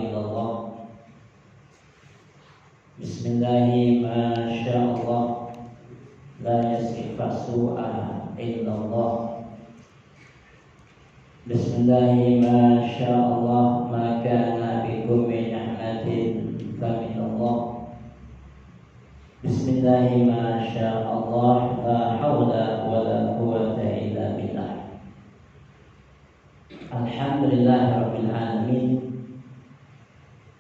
illallah. Bismillahi ma sya'allah. La yasrifa su'a illallah. Bismillahi ma sya'allah. Ma kana bikum min ni'matin fa min Allah. Bismillahi ma sya'allah. La hawla wa la quwwata illa billah. Alhamdulillahi rabbil alamin.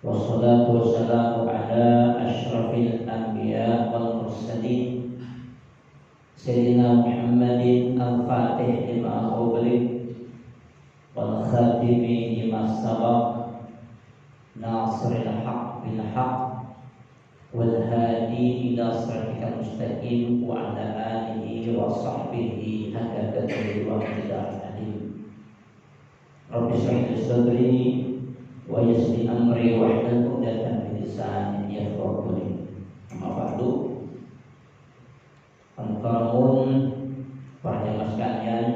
Wassalatu wassalamu ala asyrafil anbiya wal mursalin Sayyidina Muhammadin al-fatih lima ughliq wal khatimi lima sabaq nasril haqq bil haqq wal hadi ila siratikal mustaqim wa ala alihi wa sahbihi hatta qadri wa qadar alim. Rabbi shrah li sadri wa yassir amri wahlul 'uqdatam min lisani yafqahu qawli. Amma ba'du. Angkaramun para jamaah sekalian,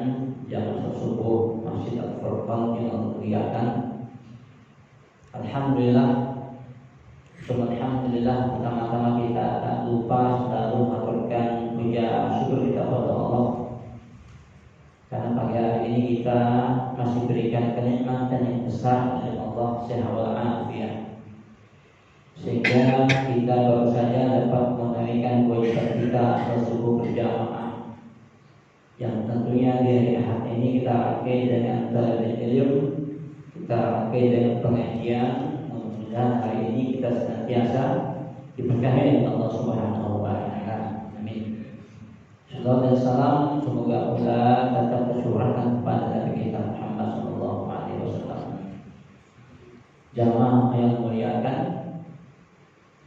jamaah subuh Masjid Al-Furqan yang muliakan. Alhamdulillah, pertama-tama kita tak lupa selalu mengaturkan puja syukur kita kepada Allah. Karena pagi hari ini kita masih berikan kenikmatan yang besar dari Allah Subhanahu wa ta'ala, sehingga kita baru saja dapat menunaikan kewajiban kita salat subuh berjamaah, yang tentunya di hari Ahad ini kita pakai dengan talabul ilm, kita pakai dengan pengajian. Mudah-mudahan hari ini kita senantiasa diberkahi oleh Allah Subhanahu wa ta'ala. Amin. Salawat dan salam semoga pula tetap tercurahkan kepada Nabi kita Muhammad sallallahu alaihi wasallam. Jamaah yang muliakan,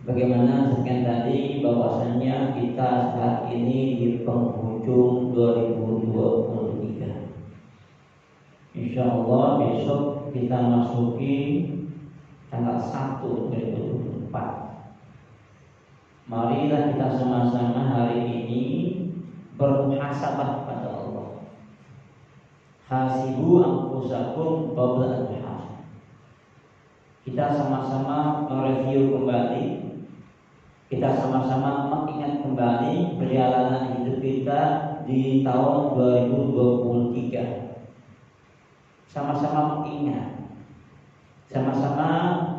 bagaimana sekian tadi bahwasanya kita saat ini di penghujung 2023. Insyaallah besok kita masuki tanggal 1 2024. Marilah kita sama-sama hari ini bermuhasabah pada Allah. Hasibu anfusakum qabla an tuhasab. Kita sama-sama mereview kembali, kita sama-sama mengingat kembali perjalanan hidup kita di tahun 2023. Sama-sama mengingat, sama-sama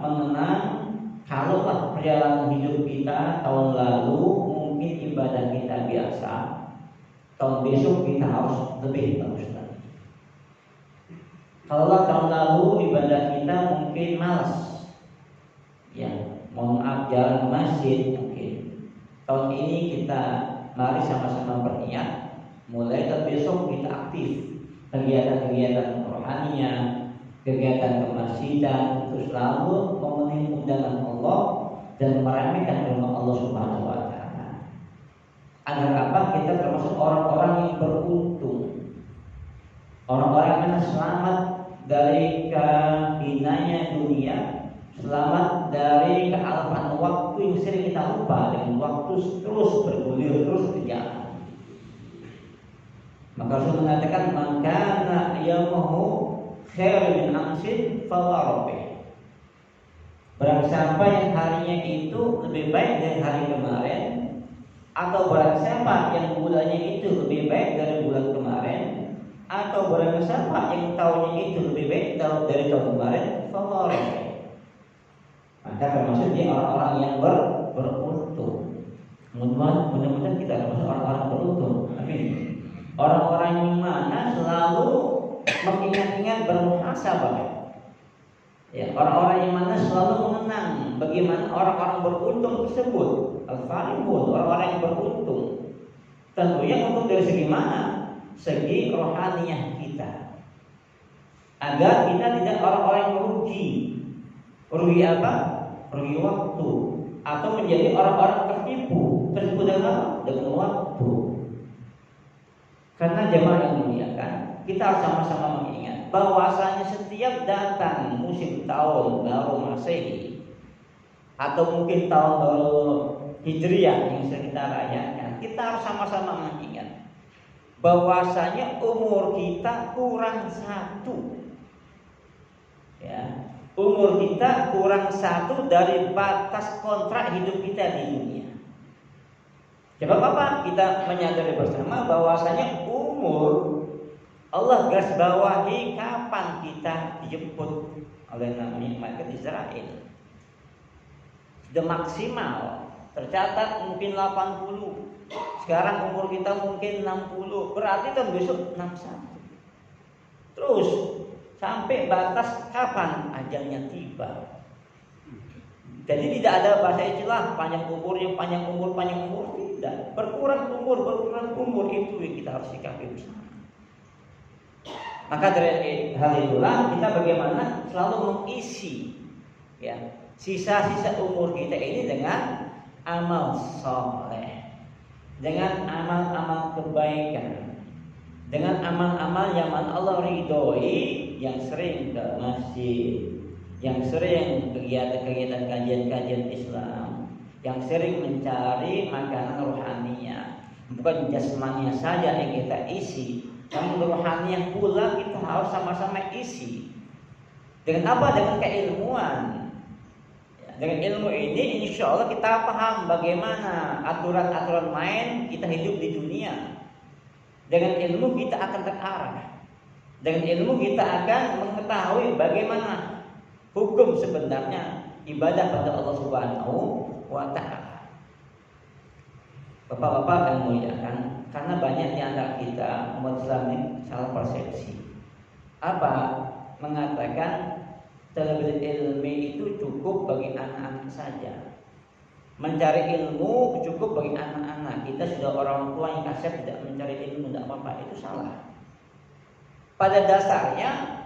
mengenang kalaulah perjalanan hidup kita tahun lalu mungkin ibadah kita biasa, tahun besok kita harus lebih bagus lagi. Kalau tahun lalu ibadah kita mungkin malas, ya, mohon maaf jalan ke masjid mungkin. Tahun ini kita mari sama-sama berniat, mulai dari besok kita aktif kegiatan-kegiatan rohaniah, kegiatan kemasjidan, untuk selalu memenuhi undangan Allah dan meramaikan rumah Allah Subhanahu wa ta'ala. Agar apa? Kita termasuk orang-orang yang beruntung, orang-orang yang selamat dari kehinanya dunia, selamat dari kealpaan waktu yang sering kita lupa dengan waktu terus bergulir, terus berjalan. Maka Rasul mengatakan, "Maka yaumahu khairu min amsin fawarabih." Barang siapa yang harinya itu lebih baik dari hari kemarin, atau barang siapa yang bulannya itu lebih baik dari bulan kemarin, atau barang siapa yang tahunnya itu lebih baik dari tahun kemarin, fawarabih. Maka termasuk dia orang-orang yang beruntung. Mudah-mudahan kita termasuk orang-orang beruntung. Amin. Orang-orang yang mana selalu mengingat-ingat bermuhasabah. Ya, orang-orang yang mana selalu mengenang bagaimana orang-orang beruntung tersebut. Al-Farihun, orang-orang yang beruntung. Tentunya untung dari segi mana? Segi rohaniah kita. Agar kita tidak orang-orang yang merugi. Rugi apa? Rugi waktu. Atau menjadi orang-orang tertipu dengan waktu. Karena jemaah yang dimuliakan, kita harus sama-sama mengingat bahwasanya setiap datang musim tahun baru Masehi atau mungkin tahun baru Hijriah yang sedang kita rayakan, kita harus sama-sama mengingat bahwasanya umur kita kurang satu. Ya, umur kita kurang satu dari batas kontrak hidup kita di dunia. Coba Bapak kita menyadari bersama bahwasanya umur Allah garis bawahi kapan kita dijemput oleh Nabi malaikat Israil. Sudah maksimal, tercatat mungkin 80. Sekarang umur kita mungkin 60, berarti kan besok 61. Terus sampai batas kapan ajalnya tiba. Jadi tidak ada bahasa istilah panjang umurnya, panjang umur, tidak. Berkurang umur itu yang kita harus sikapi bersama. Maka dari hal itulah kita bagaimana selalu mengisi ya sisa-sisa umur kita ini dengan amal soleh, dengan amal-amal kebaikan, dengan amal-amal yang Allah ridhoi, yang sering ke masjid, yang sering kegiatan-kegiatan kajian-kajian Islam, yang sering mencari makanan rohaninya, bukan jasmania saja yang kita isi, namun rohaniah pula kita harus sama-sama isi. Dengan apa? Dengan keilmuan. Dengan ilmu ini insya Allah kita paham bagaimana aturan-aturan main kita hidup di dunia. Dengan ilmu kita akan terarah. Dengan ilmu kita akan mengetahui bagaimana hukum sebenarnya ibadah pada Allah Subhanahu wa Ta'ala. Bapak-bapak yang muliakan, karena banyak di antara kita umat Islam ini salah persepsi. Apa? Mengatakan talabul ilmi itu cukup bagi anak-anak saja. Mencari ilmu cukup bagi anak-anak. Kita sudah orang tua yang kasih tidak mencari ilmu, tidak apa-apa, itu salah. Pada dasarnya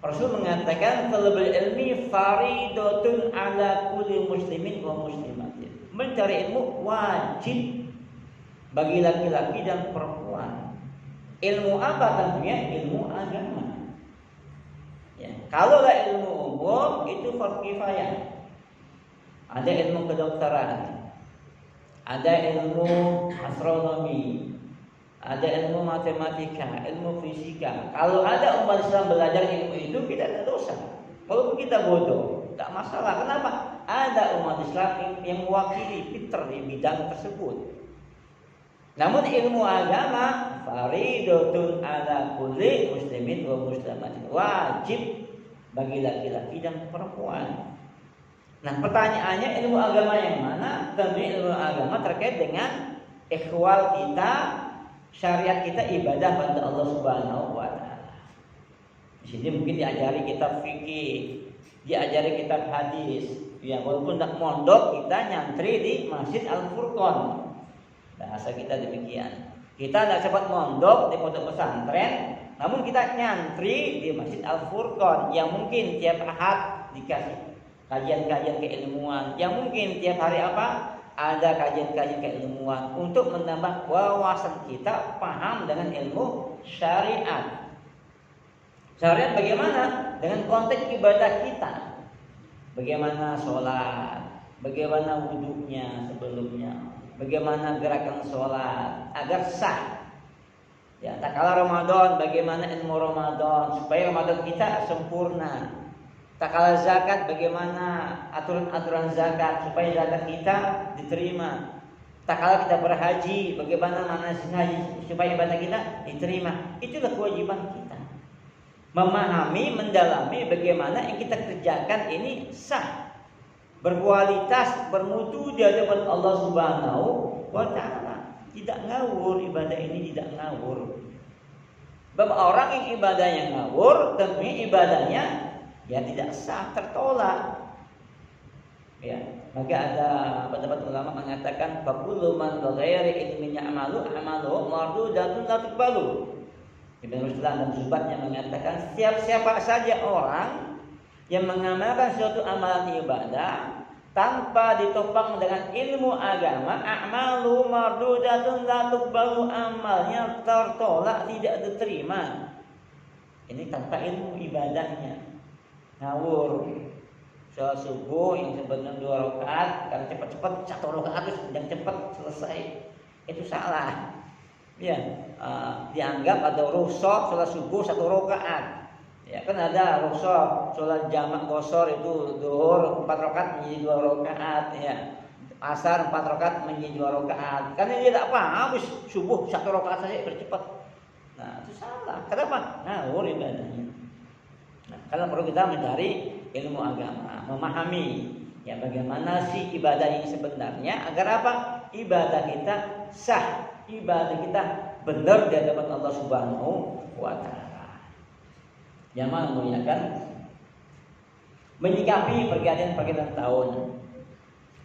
Rasul mengatakan talabul ilmi faridatun ala kulli muslimin wa muslimatin. Mencari ilmu wajib bagi laki-laki dan perempuan. Ilmu apa? Tentunya ilmu agama. Ya, kalau ilmu umum itu fardhu kifayah. Ada ilmu kedokteran, ada ilmu astronomi, ada ilmu matematika, ilmu fisika. Kalau ada umat Islam belajar ilmu itu, kita tidak dosa. Walaupun kita bodoh, tak masalah. Kenapa? Ada umat Islam yang mewakili fitrah di bidang tersebut. Namun ilmu agama faridatun ala kulli muslimin wa muslimatin, wajib bagi laki-laki dan perempuan. Nah, pertanyaannya ilmu agama yang mana? Tentunya ilmu agama terkait dengan ikhwal kita, syariat kita, ibadah pada Allah Subhanahu wa Ta'ala. Di sini mungkin diajari kitab fikih, diajari kitab hadis. Ya, walaupun tidak mondok, kita nyantri di Masjid Al-Furqan. Bahasa kita demikian. Kita tidak sempat mondok di pondok pesantren, namun kita nyantri di Masjid Al-Furqan yang mungkin tiap ahad dikasih kajian-kajian keilmuan, yang mungkin tiap hari ada kajian-kajian keilmuan untuk menambah wawasan kita paham dengan ilmu syariat. Syariat bagaimana? Dengan konteks ibadah kita. Bagaimana sholat, bagaimana wudhunya sebelumnya, bagaimana gerakan sholat agar sah. Ya, tak kala Ramadan, bagaimana ilmu Ramadan supaya Ramadan kita sempurna. Tak kala zakat, bagaimana aturan-aturan zakat supaya zakat kita diterima. Tak kala kita berhaji, bagaimana manasik haji supaya ibadah kita diterima. Itulah kewajiban kita. Memahami, mendalami bagaimana yang kita kerjakan ini sah, berkualitas, bermutu di hadapan Allah Subhanahu wa Ta'ala. Tidak ngawur, ibadah ini tidak ngawur. Sebab orang yang ibadahnya ngawur, tentunya ibadahnya ya tidak sah, tertolak. Ya, maka ada pendapat ulama mengatakan faqullu man ghairi ilmin ya'malu amalu mardudatun la tuqbalu. Ibnu Ruslan dan Zubatnya mengatakan siapa saja orang yang mengamalkan suatu amalan ibadah tanpa ditopang dengan ilmu agama, a'malu mardudatun la tuqbalu, amalnya tertolak, tidak diterima. Ini tanpa ilmu ibadahnya. Ngawur. Sholat subuh yang sebenarnya 2 rakaat, kalau cepat-cepat 1 rakaat terus yang cepat selesai, itu salah. Ya, dianggap ada rusak sholat subuh 1 rakaat. Ya kan ada rukhsah sholat jamak qashar itu zuhur 4 rakaat menjadi 2 rakaat ya. Asar 4 rakaat menjadi 2 rakaat. Karena dia tak apa, habis subuh 1 rakaat saja bercepat. Nah, itu salah. Kenapa? Ngawur ibadahnya. Nah, kalau perlu kita mencari ilmu agama, memahami ya bagaimana sih ibadah ini sebenarnya agar apa? Ibadah kita sah, ibadah kita benar di hadapan Allah Subhanahu wa taala. Jamaah memuliakan, menyikapi pergantian tahun.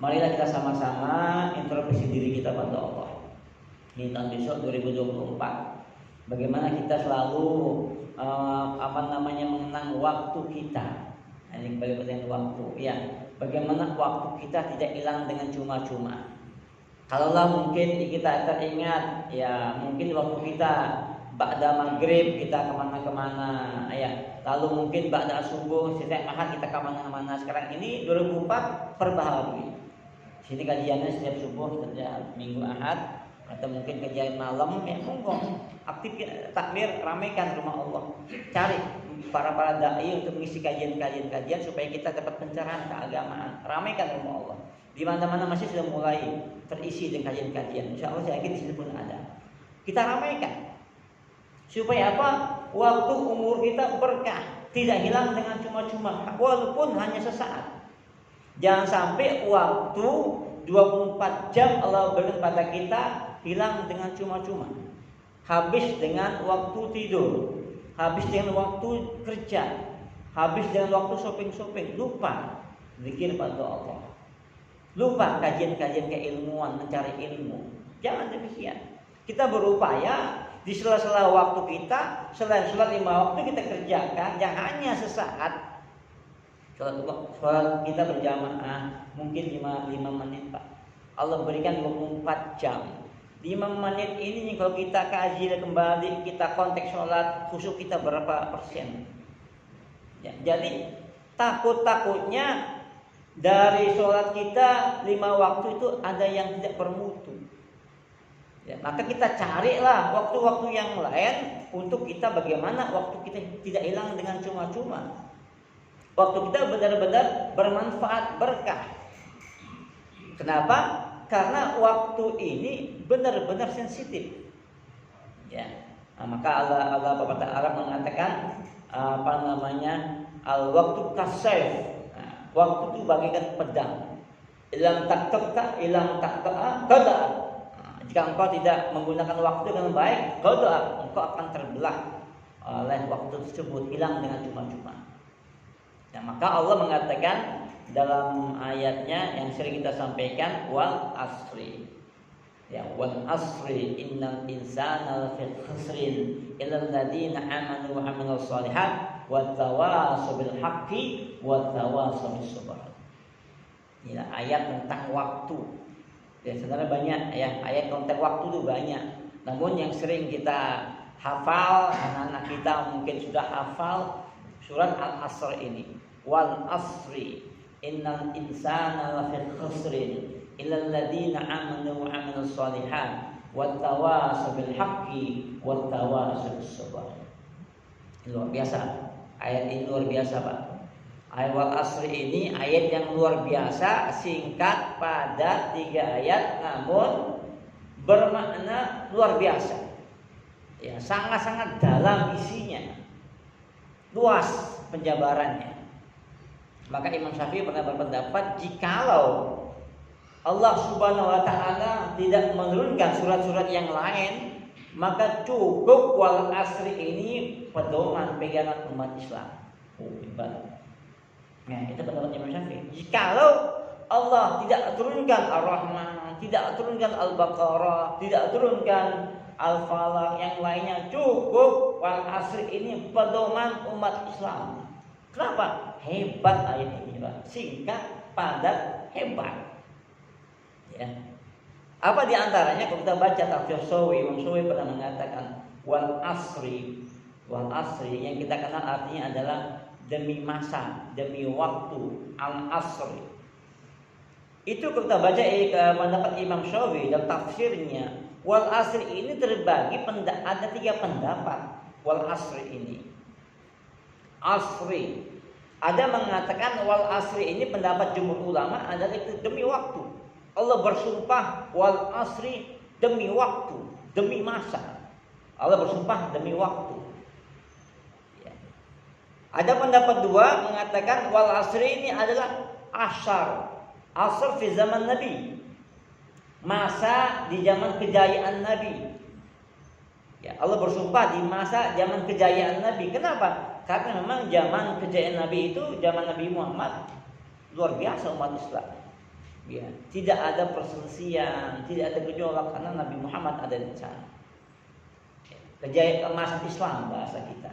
Marilah kita sama-sama introspeksi diri kita pada Allah. Ini tahun besok 2024. Bagaimana kita selalu mengenang waktu kita. Ini kembali pada waktu. Ya, bagaimana waktu kita tidak hilang dengan cuma-cuma. Kalaulah mungkin kita teringat, ya mungkin waktu kita ba'da maghrib kita kemana-kemana, ya. Lalu mungkin ba'da subuh setiap ahad kita kemana-mana. Sekarang ini 2004 perbaharui. Sini kajiannya setiap subuh, setiap minggu ahad, atau mungkin kajian malam, ya monggo aktif takbir, ramaikan rumah Allah. Cari para dai untuk mengisi kajian supaya kita dapat pencerahan keagamaan. Ramaikan rumah Allah. Di mana-mana masih sudah mulai terisi dengan kajian-kajian. Insya Allah saya yakin di sini pun ada. Kita ramaikan supaya apa? Waktu umur kita berkah, tidak hilang dengan cuma-cuma, walaupun hanya sesaat. Jangan sampai waktu 24 jam Allah berikan pada kita hilang dengan cuma-cuma. Habis dengan waktu tidur, habis dengan waktu kerja, habis dengan waktu shopping, lupa zikir pada Allah, lupa kajian-kajian keilmuan, mencari ilmu. Jangan demikian. Kita berupaya di sela-sela waktu kita, selain sholat 5 waktu kita kerjakan, jangan hanya sesaat. Sholat kita berjamaah mungkin 5 menit Pak. Allah berikan 24 jam. 5 menit ini kalau kita kaji kembali, kita konteks sholat, khusyuk kita berapa persen? Ya, jadi takutnya dari sholat kita 5 waktu itu ada yang tidak bermutu. Ya, maka kita carilah waktu-waktu yang lain untuk kita bagaimana waktu kita tidak hilang dengan cuma-cuma. Waktu kita benar-benar bermanfaat, berkah. Kenapa? Karena waktu ini benar-benar sensitif. Ya. Nah, maka Allah Bapa Ta'ala mengatakan al-waktu kasayf. Nah, waktu itu bagaikan pedang. Ilam takta, qada. Jika engkau tidak menggunakan waktu dengan baik, qada, engkau akan terbelah oleh waktu tersebut, hilang dengan cuma-cuma. Nah, maka Allah mengatakan dalam ayatnya yang sering kita sampaikan, wal asri. Ya, wal asri innal insana lafi khusrin illal ladzina amanu wa amilus shalihat wa tawassaw bil haqqi wa tawassaw bis sabr. Ini ayat tentang waktu. Ya, sebenarnya banyak ya, ayat tentang waktu itu banyak. Namun yang sering kita hafal, anak-anak kita mungkin sudah hafal surat Al-Asr ini. Wal asri innal insana lafi khusrin illal ladzina amanu wa amilus shalihat wat tawassaw bil haqqi wat tawassaw bis sabr. Luar biasa. Ayat ini luar biasa, Pak. Ayat wal asri ini ayat yang luar biasa, singkat, padat, 3 ayat namun bermakna luar biasa. Ya, sangat-sangat dalam isinya. Luas penjabarannya. Maka Imam Syafi'i pernah berpendapat jikalau Allah Subhanahu wa taala tidak menurunkan surat-surat yang lain, maka cukup wal asri ini pedoman pegangan umat Islam. Hebat. Nah, itu pendapat Imam Syafi'i. Jikalau Allah tidak turunkan Ar-Rahman, tidak turunkan Al-Baqarah, tidak turunkan Al-Falaq, yang lainnya, cukup wal asri ini pedoman umat Islam. Kenapa? Hebat ayat ini, Pak. Singkat, padat, hebat. Ya. Apa di antaranya? Kalau kita baca tafsir Shawi, Imam Shawi pernah mengatakan wal asri. Wal asri yang kita kenal artinya adalah demi masa, demi waktu, al-asri. Itu kalau kita baca pendapat Imam Shawi dalam tafsirnya, wal asri ini terbagi ada 3 pendapat wal asri ini. asri. Ada mengatakan wal asri, ini pendapat jumhur ulama adalah itu demi waktu. Allah bersumpah wal asri, demi waktu, demi masa. Allah bersumpah demi waktu. Ya. Ada pendapat dua mengatakan wal asri ini adalah asar. Asar di zaman Nabi. Masa di zaman kejayaan Nabi. Ya, Allah bersumpah di masa zaman kejayaan Nabi. Kenapa? Karena memang zaman kejayaan Nabi itu zaman Nabi Muhammad luar biasa umat Islam. Ya, tidak ada perselisihan, tidak ada gejolak karena Nabi Muhammad ada di sana. Kejayaan masa Islam bahasa kita.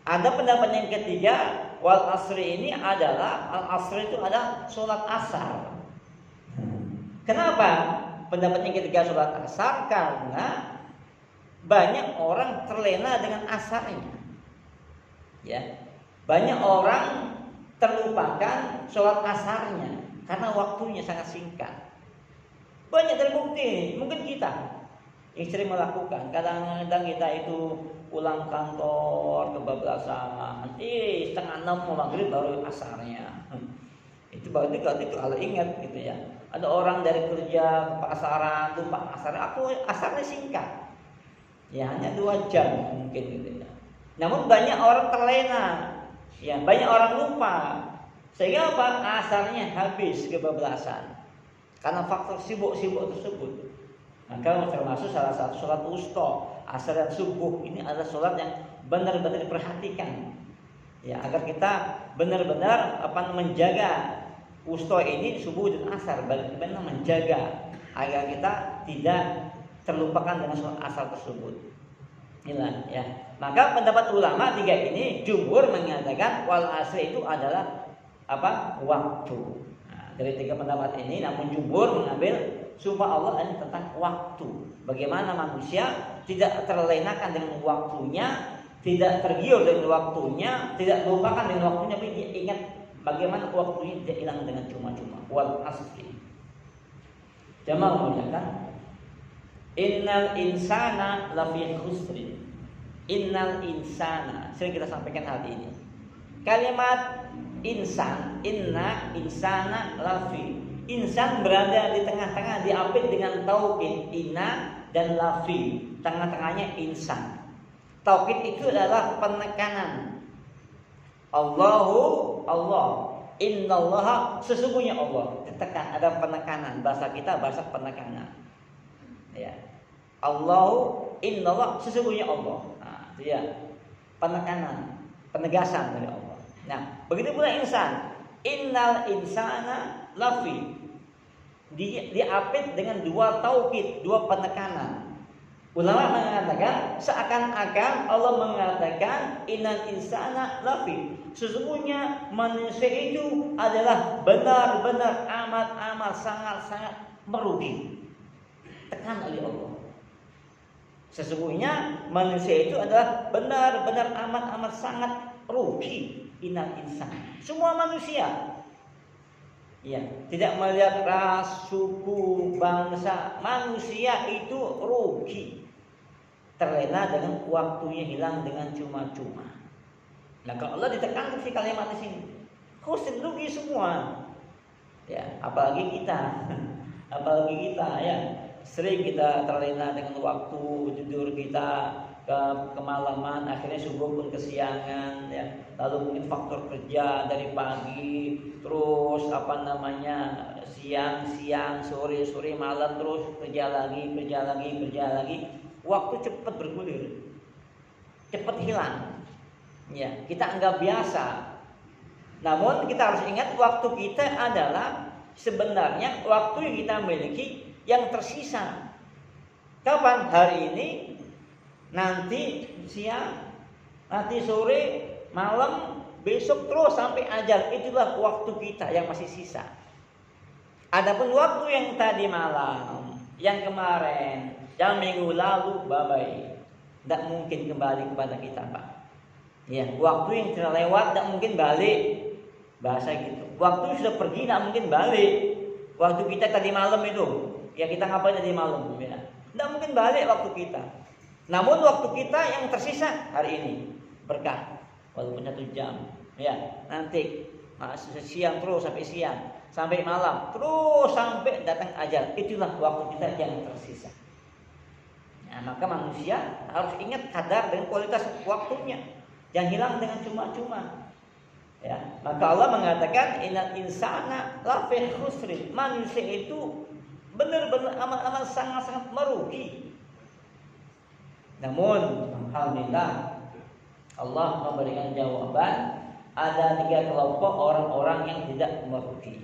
Ada pendapat yang ketiga, wal asri ini adalah al asri itu adalah sholat asar. Kenapa pendapat yang ketiga sholat asar? Karena banyak orang terlena dengan asarnya. Ya, banyak orang terlupakan sholat asarnya karena waktunya sangat singkat. Banyak terbukti, mungkin kita yang sering melakukan. Kadang-kadang kita itu pulang kantor kebablasan, setengah 6 maghrib baru asarnya. Itu berarti itu kalau ingat gitu ya. Ada orang dari kerja ke pasaran lupa asar. Asarnya singkat, ya hanya 2 jam mungkin gitu ya. Namun banyak orang terlena, ya banyak orang lupa, sehingga apa? Asarnya habis kebablasan karena faktor sibuk-sibuk tersebut. Maka termasuk salah satu sholat wusta, asar dan subuh ini adalah sholat yang benar-benar diperhatikan, ya agar kita benar-benar menjaga wusta ini, subuh dan asar, benar-benar menjaga agar kita tidak terlupakan dengan sholat asar tersebut. Inilah ya. Maka pendapat ulama 3 ini jumhur mengatakan wal asri itu adalah waktu. Nah, dari 3 pendapat ini namun jumhur mengambil sumpah Allah ini tentang waktu. Bagaimana manusia tidak terlenakan dengan waktunya, tidak tergiur dengan waktunya, tidak lupakan dengan waktunya, tapi dia ingat bagaimana waktunya tidak hilang dengan cuma-cuma. Wal asri. Jamaah memuliakan. Innal insana lafi khusrin. Innal insana, sering kita sampaikan hal ini. Kalimat insan, inna insana lafi. Insan berada di tengah-tengah, diapit dengan taukid inna dan lafi. Tengah-tengahnya insan. Taukid itu adalah penekanan. Allahu Allah. Innallaha, sesungguhnya Allah. Ditekan, ada penekanan. Bahasa kita bahasa penekanan. Ya. Allahu innallah, sesungguhnya Allah. Nah, itu ya. Penekanan, penegasan dari Allah. Nah, begitu pula insan. Innal insana lafi. Diapit dengan 2 taukid, 2 penekanan. Ulama mengatakan seakan-akan Allah mengatakan innal insana lafi. Sesungguhnya manusia itu adalah benar-benar amat sangat-sangat merugi. Tekan oleh Allah. Sesungguhnya manusia itu adalah benar-benar amat sangat rugi. Innal insan. Semua manusia. Ya, tidak melihat ras, suku, bangsa, manusia itu rugi. Terlena dengan waktunya hilang dengan cuma-cuma. Nah, kalau Allah ditekan di kalimat di sini, khusn, rugi semua. Ya, apalagi kita. Apalagi kita ya. Sering kita terlena dengan waktu, tidur kita kemalaman, akhirnya subuh pun kesiangan ya. Lalu mungkin faktor kerja dari pagi, terus siang, sore, malam, terus kerja lagi. Waktu cepat bergulir, cepat hilang. Ya, kita anggap biasa. Namun kita harus ingat waktu kita adalah sebenarnya waktu yang kita miliki yang tersisa. Kapan? Hari ini, nanti siang, nanti sore, malam, besok terus sampai ajal. Itulah waktu kita yang masih sisa. Adapun waktu yang tadi malam, yang kemarin, yang minggu lalu, bye-bye. Tidak mungkin kembali kepada kita, Pak. Ya, waktu yang telah lewat tidak mungkin balik. Bahasa gitu. Waktu sudah pergi tidak mungkin balik. Waktu kita tadi malam itu, ya kita ngapain tadi malam? Ya. Tidak mungkin balik waktu kita. Namun waktu kita yang tersisa hari ini berkah. walaupun 1 jam. Ya, nanti siang terus sampai siang, sampai malam, terus sampai datang ajal. Itulah waktu kita yang tersisa. Nah, maka manusia harus ingat kadar dengan kualitas waktunya. Jangan hilang dengan cuma-cuma. Ya, maka Allah mengatakan innal insana lafi khusrin. Manusia itu benar-benar amal-amal sangat-sangat merugi. Namun alhamdulillah Allah memberikan jawaban. Ada 3 kelompok orang-orang yang tidak merugi.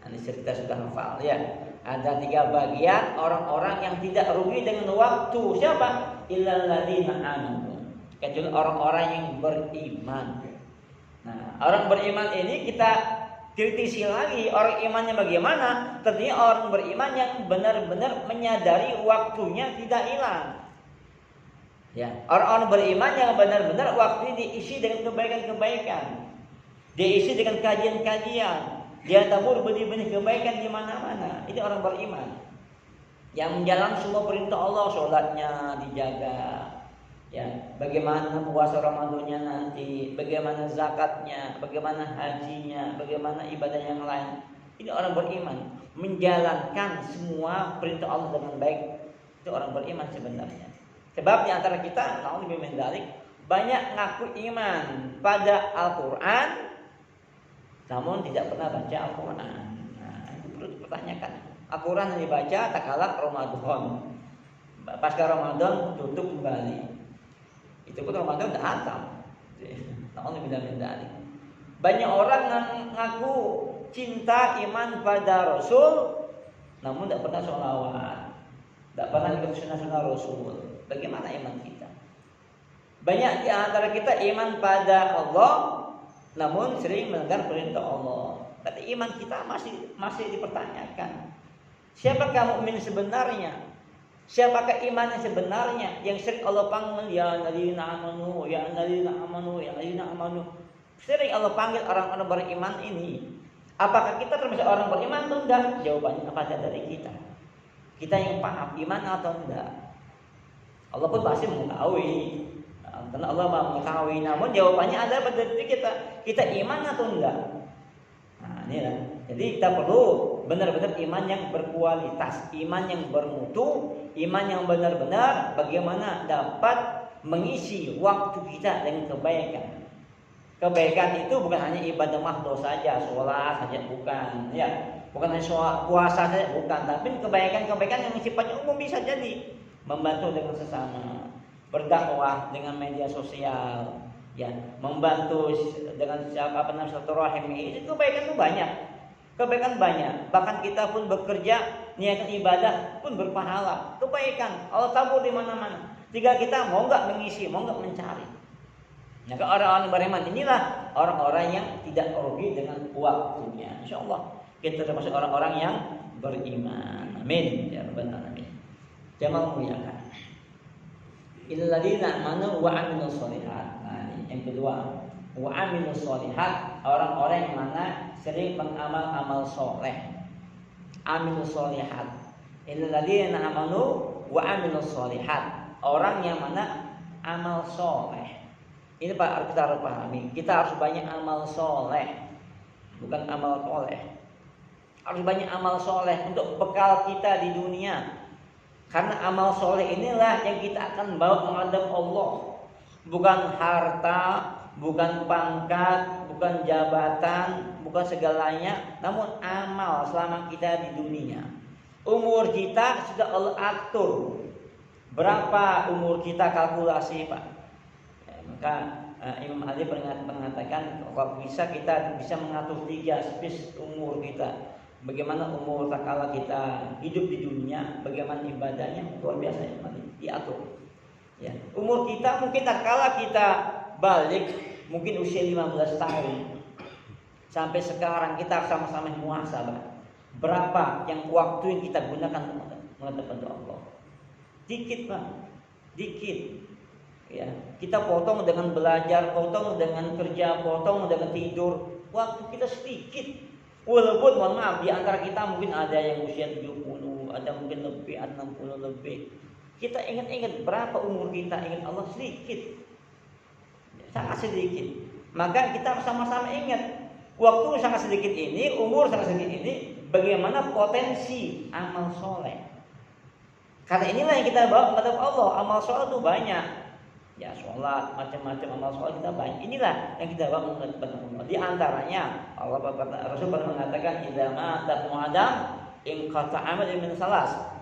Ini cerita sudah hafal ya. Ada 3 bagian orang-orang yang tidak rugi dengan waktu. Siapa? Illal ladzina amanu. Kecuali orang-orang yang beriman. Nah, orang beriman ini kita kritisi lagi. Orang imannya bagaimana? Tentunya orang beriman yang benar-benar menyadari waktunya tidak hilang. Ya, orang-orang beriman yang benar-benar waktunya diisi dengan kebaikan-kebaikan. Diisi dengan kajian-kajian. Dia tabur benih-benih kebaikan di mana-mana. Ini orang beriman yang menjalankan semua perintah Allah, sholatnya dijaga. Ya, bagaimana puasa Ramadannya nanti, bagaimana zakatnya, bagaimana hajinya, bagaimana ibadah yang lain. Ini orang beriman, menjalankan semua perintah Allah dengan baik. Itu orang beriman sebenarnya. Sebab di antara kita, naudzubillah min dzalik, banyak ngaku iman pada Al-Qur'an namun tidak pernah baca Al-Quran. Nah, itu perlu dipertanyakan. Al-Quran yang dibaca tak kalah Ramadan. Pasca Ramadan tutup kembali. Itu pun Ramadan udah hatam. Banyak orang ngaku cinta iman pada Rasul, namun tidak pernah sholawat, tidak pernah ikut sunnah-sunnah Rasul. Bagaimana iman kita? Banyak di antara kita iman pada Allah, namun sering melanggar perintah Allah. Berarti iman kita masih dipertanyakan. Siapakah mukmin sebenarnya? Siapakah iman yang sebenarnya? Yang sering Allah panggil ya alladzina amanu, ya alladzina amanu, ya alladzina amanu. Sering Allah panggil orang-orang beriman ini. Apakah kita termasuk orang beriman atau enggak? Jawabannya apa saja dari kita. Kita yang paham iman atau enggak. Allah pun pasti mengetahui. Karena Allah Maha mengetahui, namun jawabannya ada pada diri kita. Kita iman atau enggak? Nah, inilah. Jadi kita perlu benar-benar iman yang berkualitas, iman yang bermutu, iman yang benar-benar bagaimana dapat mengisi waktu kita dengan kebaikan. Kebaikan itu bukan hanya ibadah mahdoh saja, sholat saja bukan, ya, bukan hanya puasa saja bukan, tapi kebaikan-kebaikan yang sifatnya umum bisa jadi membantu dengan sesama, berdakwah dengan media sosial, ya, membantu dengan silaturahim. Itu kebaikan itu banyak. Kebaikan banyak. Bahkan kita pun bekerja niatkan ibadah pun berpahala. Kebaikan Allah tabur di mana-mana. Tinggal kita mau enggak mengisi, mau enggak mencari. Nah, orang-orang beriman inilah orang-orang yang tidak rugi dengan waktunya. Insyaallah kita termasuk orang-orang yang beriman. Amin ya rabbal alamin. Jamaah muliakan. Illadzina amanu wa amilus sholihat. Nah, yang kedua, wa amilus sholihat, orang-orang yang mana sering beramal-amal soleh. Amilus sholihat. Illadzina amanu wa amilus sholihat. Orang yang mana amal soleh. Ini Pak kita harus pahami. Kita harus banyak amal soleh, bukan amal soleh. Harus banyak amal soleh untuk bekal kita di dunia. Karena amal soleh inilah yang kita akan bawa menghadap Allah. Bukan harta, bukan pangkat, bukan jabatan, bukan segalanya, namun amal selama kita di dunia. Umur kita sudah Allah atur. Berapa umur kita, kalkulasi Pak. Ya, maka Imam Ali mengatakan kalau bisa kita bisa mengatur 3 spesies umur kita. Bagaimana umur tak kala kita hidup di dunia, bagaimana ibadahnya luar biasa ya, diatur. Ya. Umur kita mungkin tak kala kita balik, mungkin usia 15 tahun. Sampai sekarang kita sama-sama muhasabah. Berapa yang waktu yang kita gunakan menghadap Allah? Dikit Pak, dikit. Ya, kita potong dengan belajar, potong dengan kerja, potong dengan tidur. Waktu kita sedikit. Walaupun mohon maaf di antara kita mungkin ada yang usia 70, ada mungkin lebih, ada 60 lebih. Kita ingat-ingat berapa umur kita, ingat Allah sedikit. Sangat sedikit. Maka kita sama-sama ingat, waktu sangat sedikit ini, umur sangat sedikit ini, bagaimana potensi amal soleh. Karena inilah yang kita bawa kepada Allah. Amal soleh itu banyak. Ya, sholat, macam-macam amal soleh kita banyak. Inilah yang kita bawa kepada Allah. Di antaranya Allah Rasul pernah mengatakan, "Idza mata ibnu Adam, inqata 'amaluhu min salas."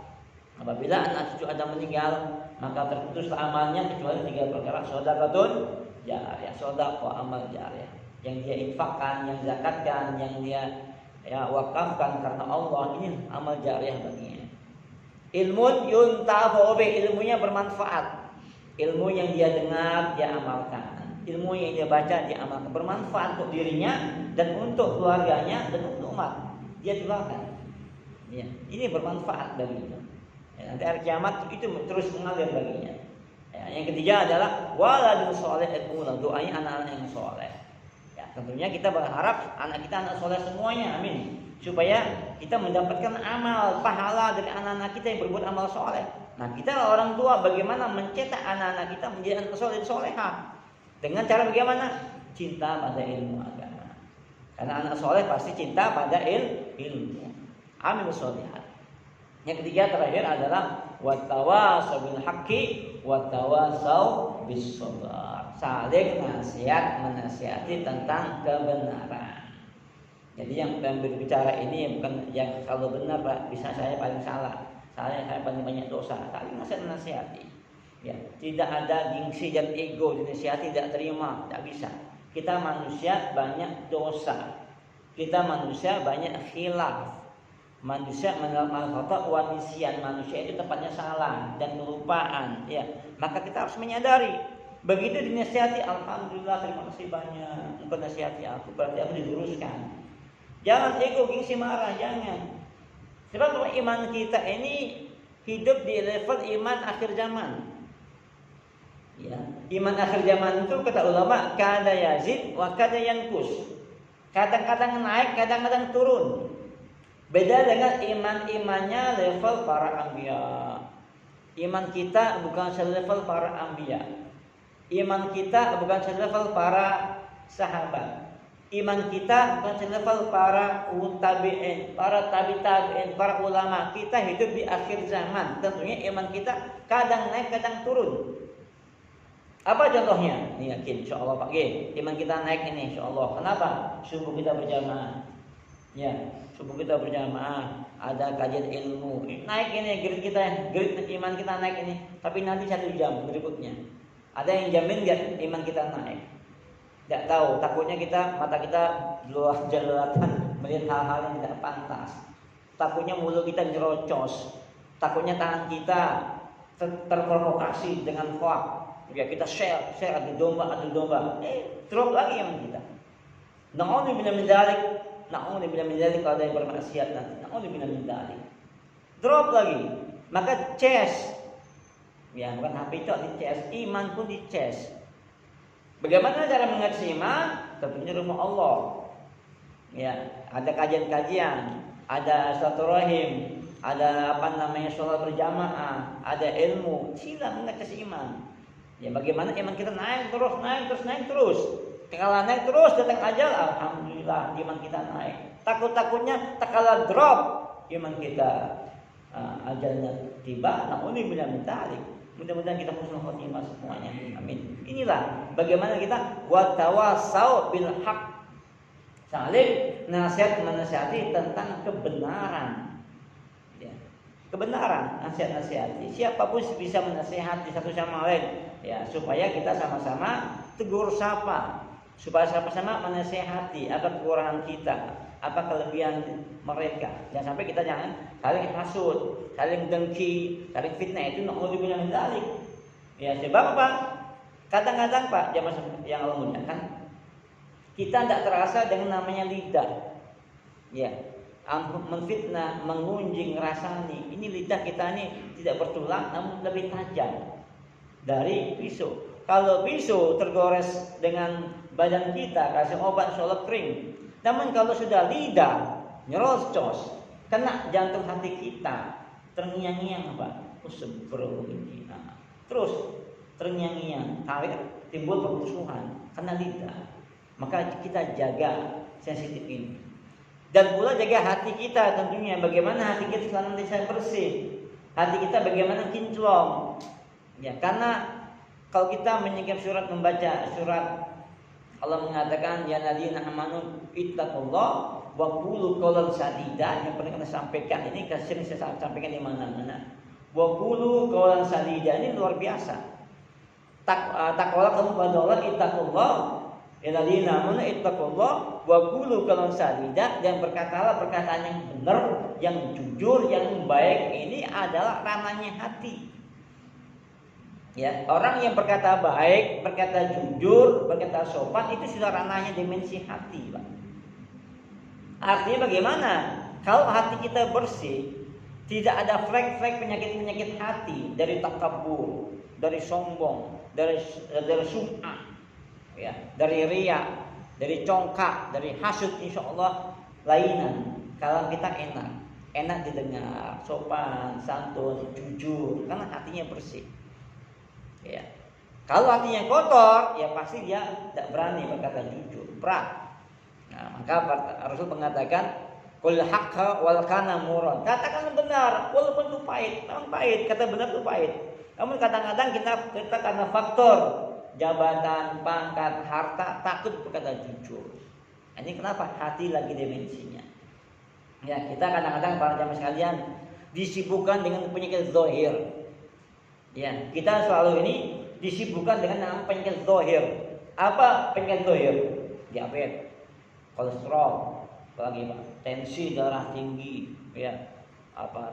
Apabila anak cucu Adam meninggal, maka terputuslah amalnya kecuali 3 perkara: sedekahun jariyah, sedekah amal jariyah, yang dia infakkan, yang zakatkan, yang dia wakafkan karena Allah. Ini amal jariyah baginya. Ilmun yuntafa'u bih, ilmunya bermanfaat. Ilmu yang dia dengar dia amalkan, ilmu yang dia baca dia amalkan, bermanfaat untuk dirinya dan untuk keluarganya dan untuk umat, dia tularkan. Ya, ini bermanfaat baginya. Ya, nanti hari kiamat itu terus mengalir baginya. Ya, yang ketiga adalah waladun soleh atulah, doanya anak-anak yang soleh. Ya, tentunya kita berharap anak kita anak soleh semuanya, amin. Supaya kita mendapatkan amal pahala dari anak-anak kita yang berbuat amal soleh. Nah, kita orang tua bagaimana mencetak anak-anak kita menjadi anak soleh solehah? Dengan cara bagaimana? Cinta pada ilmu agama. Karena anak soleh pasti cinta pada ilmu. Amin sholihat. Yang ketiga terakhir adalah wattawasau bil haqqi wattawasau bis sabr. Saling nasihat menasihati tentang kebenaran. Jadi yang berbicara ini bukan yang kalau benar Pak, bisa saya paling salah. Saya paling banyak dosa. Saling nasihat-nasihati. Ya, tidak ada gengsi dan ego, dinasihati tidak terima, tidak bisa. Kita manusia banyak dosa. Kita manusia banyak khilaf. Manusia mengalami khata wa nisyan, manusia itu tepatnya salah dan kelupaan, ya. Maka kita harus menyadari. Begitu dinasihati, alhamdulillah, terima kasih banyak. Engkau nasihati aku, berarti aku diluruskan. Jangan ego, gengsi, marah, jangan. Sebab iman kita ini hidup di level iman akhir zaman. Ya, iman akhir zaman itu kata ulama kada yazid wa kada yankus. Kadang-kadang naik, kadang-kadang turun. Beda dengan iman-imannya level para anbiya. Iman kita bukan selevel para anbiya. Iman kita bukan selevel para sahabat. Iman kita bukan selevel para tabi'in, para tabi'in, para ulama. Kita hidup di akhir zaman. Tentunya iman kita kadang naik, kadang turun. Apa contohnya? Ini yakin, insya Allah Pak G. Iman kita naik ini, insya Allah. Kenapa? Subuh kita berjamaah. Ya, subuh kita berjamaah. Ada kajian ilmu. Naik ini, grade kita, grade iman kita naik ini. Tapi nanti 1 jam berikutnya. Ada yang jamin nggak iman kita naik? Tidak tahu, takutnya mata kita jelalatan melihat hal-hal yang tidak pantas. Takutnya mulut kita nyerocos. Takutnya tangan kita terprovokasi dengan hoax. Ya kita share adu domba. Drop lagi yang kita. Na'udzubillah min dzalik kalau ada yang bermaksiat nanti. Na'udzubillah min dzalik. Drop lagi. Maka chase. Ya, bukan HP itu di chase, iman pun di chase. Bagaimana cara mengatasi iman? Tentunya rumah Allah. Ya, ada kajian-kajian, ada silaturahim, ada sholat berjamaah, ada ilmu. Sila mengatasi iman. Ya, bagaimana iman kita naik terus. Kalau naik terus datang ajal, alhamdulillah iman kita naik. Takut-takutnya tak kalah drop iman kita. Ajalnya tiba, na'udzubillah min dzalik. Mudah-mudahan kita husnul khotimah semuanya. Amin. Inilah bagaimana kita watawasau bil haq. Saling nasihat menasihati tentang kebenaran. Ya. Kebenaran, nasihat-nasihati. Siapapun bisa menasihati satu sama lain, ya, supaya kita sama-sama tegur sapa, supaya sama-sama menasihati apa kekurangan kita, apa kelebihan mereka. Jangan sampai kita saling hasud, saling dengki, saling fitnah. Itu na'udzubillah min dzalik. Ya, sebab apa? Kadang-kadang Pak, jamaah yang Allah muliakan, kita tidak terasa dengan namanya lidah. Ya, menfitnah, mengunjing, rasani. Ini lidah kita ini tidak bertulang, namun lebih tajam dari pisau. Kalau pisau tergores dengan badan kita, kasih obat solok kering. Namun kalau sudah lidah nyerocos, kena jantung hati kita, terngiang-ngiang Pak. Terus terngiang-ngiang, timbul permusuhan karena lidah. Maka kita jaga sensitif ini. Dan pula jaga hati kita tentunya. Bagaimana hati kita senantiasa bersih. Hati kita bagaimana kinclong. Ya, karena kalau kita menyingkap surat, membaca surat, Allah mengatakan ya ladina amanu ittaqullah wa qulu qawlan sadida. Yang pernah kita sampaikan ini, sering saya sampaikan di mana-mana. Wa qulu qawlan sadida ini luar biasa. Takwalah kamu pada Allah, ittaqullah ya ladina amanu ittaqullah wa qulu qawlan sadida, dan berkatalah perkataan yang benar, yang jujur, yang baik. Ini adalah ranahnya hati. Ya, orang yang berkata baik, berkata jujur, berkata sopan, itu sudah ranahnya dimensi hati, Pak. Artinya bagaimana? Kalau hati kita bersih, tidak ada flek-flek penyakit-penyakit hati, dari takabur, dari sombong, dari sum'ah, ya, dari riya, dari congkak, dari hasud, insya Allah lainan. Kalau kita enak didengar, sopan, santun, jujur, karena hatinya bersih. Ya. Kalau hatinya kotor, ya pasti dia tidak berani berkata jujur, berat. Nah, maka Rasul mengatakan, "Qul haqqa wal kana muran." Katakan benar, walaupun itu pahit. Memang pahit, kata benar itu pahit. Namun kadang-kadang kita karena faktor jabatan, pangkat, harta, takut berkata jujur. Ini kenapa? Hati lagi dimensinya. Ya, kita kadang-kadang para jamaah sekalian disibukkan dengan penyakit zahir. Ya, kita selalu ini disibukkan dengan penyakit zahir. Apa penyakit zahir? Diabetes, kolesterol, apalagi Pak, tensi darah tinggi, ya,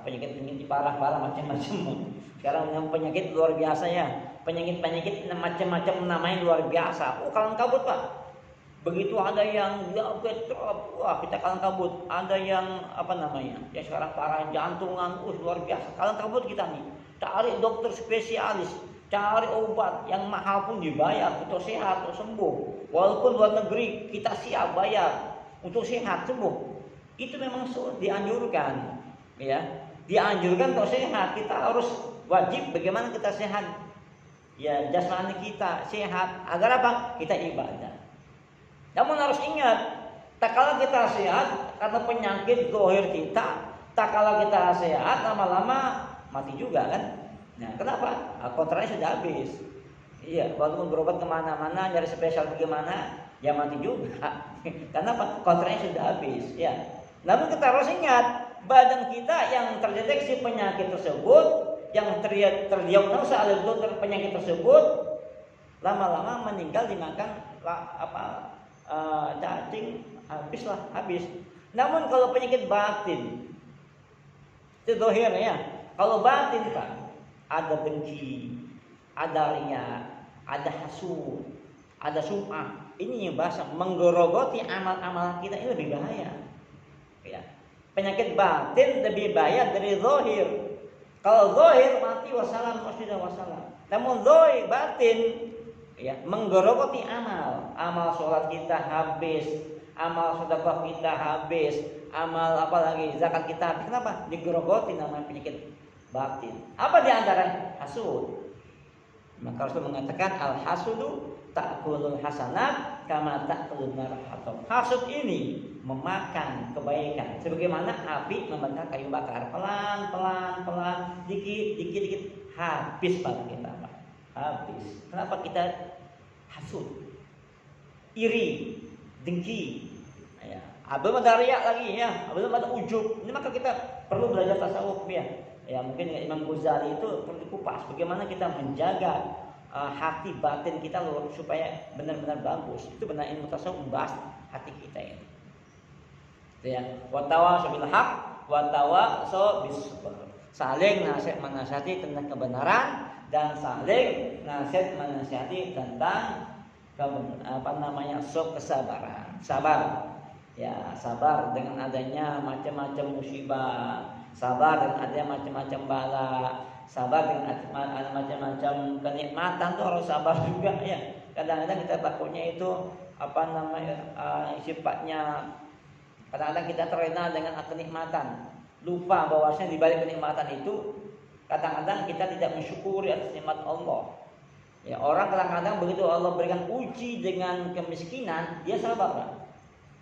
penyakit parah-parah macam-macam. Sekarang yang penyakit luar biasa ya, penyakit macam-macam namanya luar biasa. Oh, kalang kabut Pak. Begitu ada yang diabetes, wah kita kalang kabut. Ada yang yang sekarang parah jantungan, luar biasa. Kalang kabut kita nih. Cari dokter spesialis, cari obat yang mahal pun dibayar untuk sehat, untuk sembuh. Walaupun luar negeri kita siap bayar untuk sehat sembuh. Itu memang dianjurkan, ya. Dianjurkan untuk sehat. Kita harus wajib bagaimana kita sehat. Ya, jasmani kita sehat agar apa? Kita ibadah. Namun harus ingat, tak kala kita sehat karena penyakit zahir kita, tak kala kita sehat lama-lama mati juga kan? Nah, kenapa? Kontraknya sudah habis. Iya, walaupun berobat kemana-mana, nyari spesial bagaimana, ya mati juga. Karena kontraknya sudah habis. Ya. Namun kita harus ingat, badan kita yang terdeteksi penyakit tersebut, yang terdiagnosa oleh dokter penyakit tersebut, lama-lama meninggal dimakan cacing, habis. Namun kalau penyakit batin, itu zahir ya. Kalau batin Pak, ada dengki, ada riya, ada hasud, ada sum'ah. Ini yang bahasa menggerogoti amal-amal kita, ini lebih bahaya. Ya. Penyakit batin lebih bahaya dari zahir. Kalau zahir mati wassalam, wassalam. Namun zahir batin, ya, menggerogoti amal. Amal sholat kita habis, amal sedekah kita habis, amal apalagi zakat kita habis. Kenapa? Digerogoti namanya penyakit batin. Apa di antara? Hasud. Maka Rasul mengatakan al-hasudu ta'kulul hasanat kama ta'kulun nar hatab. Hasud ini memakan kebaikan sebagaimana api membakar kayu bakar. Pelan, dikit habis pada kita, Pak. Habis. Kenapa kita hasud? Iri, dengki. Ya, belum ada riya lagi ya, belum ada ujub. Ini maka kita perlu belajar tasawuf ya. Ya, mungkin Imam Ghazali itu perlu dikupas bagaimana kita menjaga hati batin kita supaya benar-benar bagus. Itu benar ilmu tasawuf membahas hati kita ini. Ya, wa tawasau bil haq wa tawasau bis sabr. Saling nasihat menasihati tentang kebenaran dan saling nasihat menasihati tentang kesabaran. Sabar. Ya, sabar dengan adanya macam-macam musibah. Sabar dengan adanya macam-macam bala, sabar dengan macam-macam kenikmatan tuh harus sabar juga ya. Kadang-kadang kita takutnya itu sifatnya, kadang-kadang kita terlena dengan kenikmatan, lupa bahwasanya di balik kenikmatan itu kadang-kadang kita tidak mensyukuri atas nikmat Allah. Ya, orang kadang-kadang begitu Allah berikan uji dengan kemiskinan, dia sabar, Pak.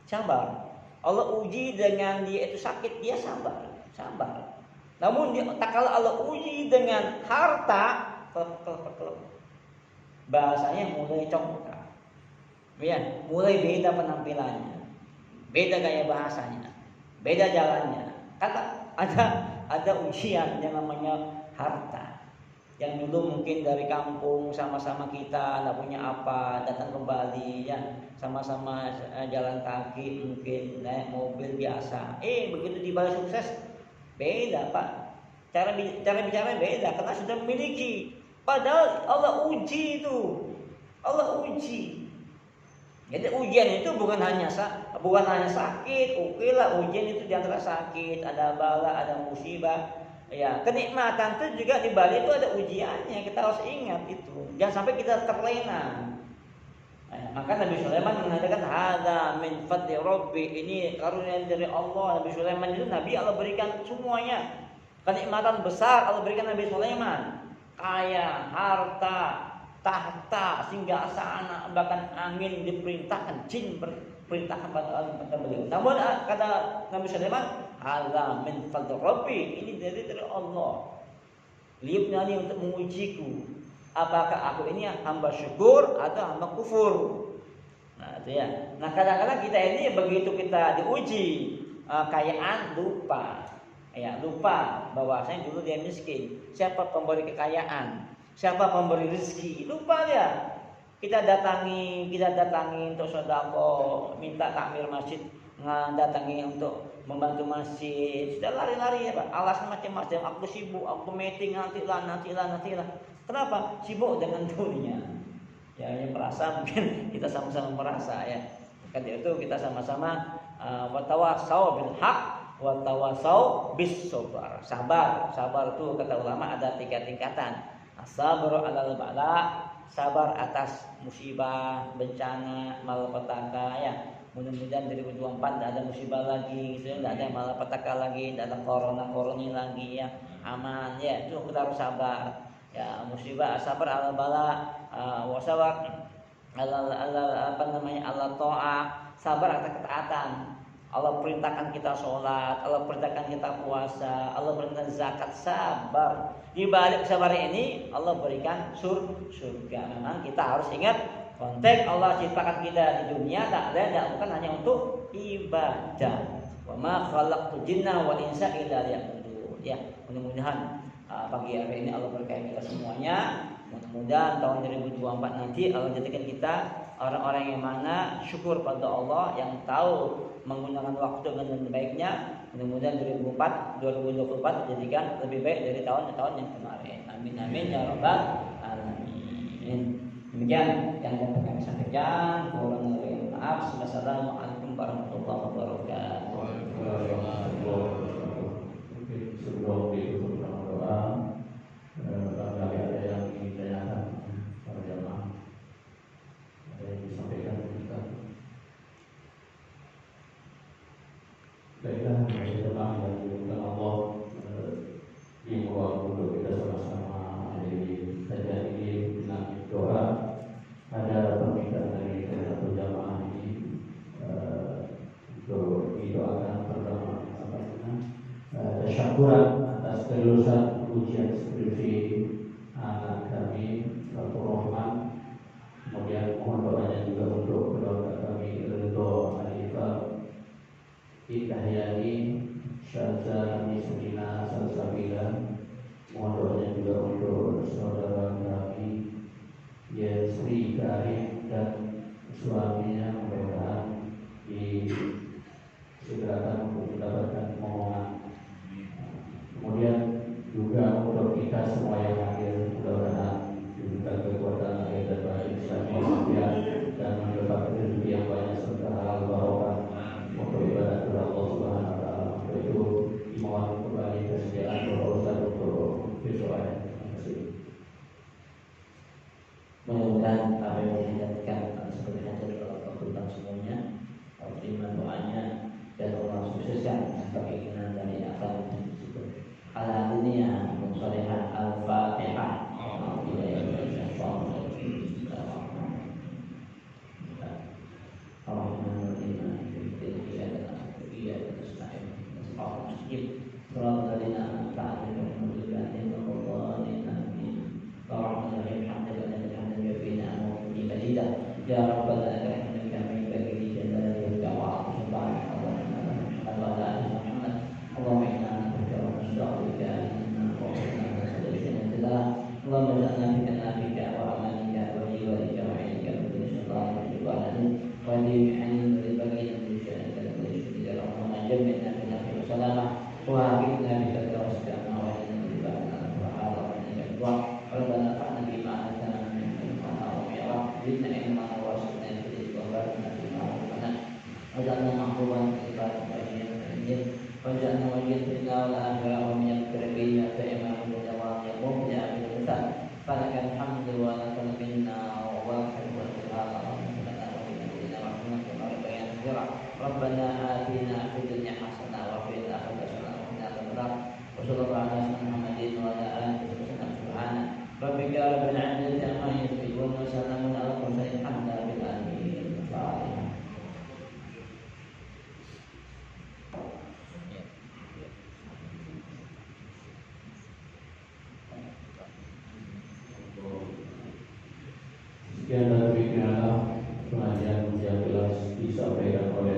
Sabar. Allah uji dengan dia itu sakit, dia sabar. Sabar. Namun tak kala Allah uji dengan harta, bahasanya mulai congkak. Ya, mulai beda penampilannya. Beda gaya bahasanya. Beda jalannya. Kata ada ujian yang namanya harta. Yang dulu mungkin dari kampung sama-sama kita tidak punya apa, datang kembali ya sama-sama jalan kaki, mungkin naik mobil biasa. Begitu di balik sukses beda, Pak. Cara bicara beda karena sudah memiliki. Padahal Allah uji itu. Allah uji. Jadi ujian itu bukan hanya sakit. Oke lah, ujian itu di antara sakit, ada bala, ada musibah. Ya, kenikmatan itu juga di balik itu ada ujiannya. Kita harus ingat itu. Jangan sampai kita terlena. Maka Nabi Sulaiman mengatakan hadza min fadli rabbi, ini karunia dari Allah. Nabi Sulaiman itu nabi Allah berikan semuanya. Kenikmatan besar Allah berikan Nabi Sulaiman. Kaya, harta, tahta, singgasana, bahkan angin diperintahkan, jin perintahkan pada beliau. Namun kata Nabi Sulaiman, hadza min fadli rabbi, ini dari Allah. Liupnani untuk mengujiku. Apakah aku ini hamba syukur atau hamba kufur? Nah, itu ya. Nah, kadang-kadang kita ini begitu kita diuji kekayaan lupa. Ya, lupa bahwa saya dulu dia miskin. Siapa pemberi kekayaan? Siapa pemberi rezeki? Lupa dia. Kita datangi untuk sedekah, minta takmir masjid, datangi untuk membantu masjid. Sudah lari-lari ya, Pak. Alasan macam-macam. Aku sibuk, aku meeting nantilah. Kenapa? Sibuk dengan dunia. Ya, yang merasa mungkin kita sama-sama merasa ya. Karena itu kita sama-sama watawasau bil haq, watawasau bis sabar. Sabar itu kata ulama ada 3 tingkatan. As-sabru 'alal bala, sabar atas musibah, bencana, malapetaka ya. Mudah-mudahan 2024 tidak ada musibah lagi, gitu, tidak ada malapetaka lagi, tidak ada corona lagi ya, aman ya. Itu kita harus sabar. Ya, musibah sabar ala bala, wasabar ala ta'ah, sabar atas ketaatan. Allah perintahkan kita sholat, Allah perintahkan kita puasa, Allah perintahkan zakat, sabar. Di balik sabar ini Allah berikan surga. Memang kita harus ingat konteks Allah ciptakan kita di dunia tak bukan hanya untuk ibadah. Wa ma khalaqtul jinna wal insa illa liya'budun. Ya, mudah-mudahan pagi hari ini Allah berkahi kita semuanya. Mudah-mudahan tahun 2024 nanti Allah jadikan kita orang-orang yang mana syukur pada Allah, yang tahu menggunakan waktu dengan baiknya. Mudah-mudahan 2024 dijadikan lebih baik dari tahun-tahun yang kemarin. Amin amin ya rabbal alamin. Demikian yang dapat kami sampaikan. Mohon maaf. Wassalamualaikum warahmatullahi wabarakatuh. Sebelum ditutup doa, barangkali ada yang ingin ditanyakan para jamaah, ada yang disampaikan kita. Baiklah, jemaah yang dimuliakan Allah, di bawah dulu kita sama-sama hadiri saja ini dengan doa. Ada permintaan dari satu jamaah ini untuk didoakan pertama syukuran atas kelulusan ujian skripsi anak kami Fathur Rahman. Kemudian mohon doanya juga untuk keluarga kami Ridho Alifah, Ikahyani, Syazza Misrina Salsabila. Mohon doanya juga untuk saudara kami Yesri Karim dan suaminya, mudah-mudahan disegerakan untuk mendapatkan momongan. Kemudian juga untuk kita semua yang hadir, mudah-mudahan diberikan kekuatan lahir dan batin, sehat dan mendapat rezeki yang banyak serta halal barokah untuk ibadah kepada Allah Subhanahu wa taala. Untuk itu dimohon kembali kesediaan berurusan untuk besok hari. Terima kasih. Mudah-mudahan apa yang dihadirkan seperti hadir Allah kabulkan semuanya, Allah terima doanya dan Allah sukseskan sebagai keinginan masjid. Sallallahu alaihi wa sallam. Ya Rabbal alamin kami bagi jalal wa ta'ala Muhammad Allahumma inna nas'aluka Allahumma ja'alna fi nafika wa amalika wa jiwarika wa ilika wa sallallahu wa sallam wa di'an li bagian min syai'ika wa syukur Allahumma jamilna fi nafika salamah wa habibna bika tawassalna wa inna lillahi wa inna ilaihi raji'un Rabbana fa'na bima atana min ilmina wa mi'rab bina ilma wa sunna fi al-qur'an وجعلنا محبوبا لعبادك أجمعين وجعلنا وليا منا والآخرة ومن الكريمين فإمام الجواب يقوم بأمر الإنسان فلك الحمد ولك المنة والخير والجلال ربنا آتنا في الدنيا حسنة وفي الآخرة حسنة وقنا عذاب النار وصلى الله على سيدنا محمد وعلى آله وسلم سبحانه ربك رب العزة عما يصفون وسلام على المرسلين الحمد لله رب العالمين الفاتحة Sekian dari pengajian yang jelas disampaikan oleh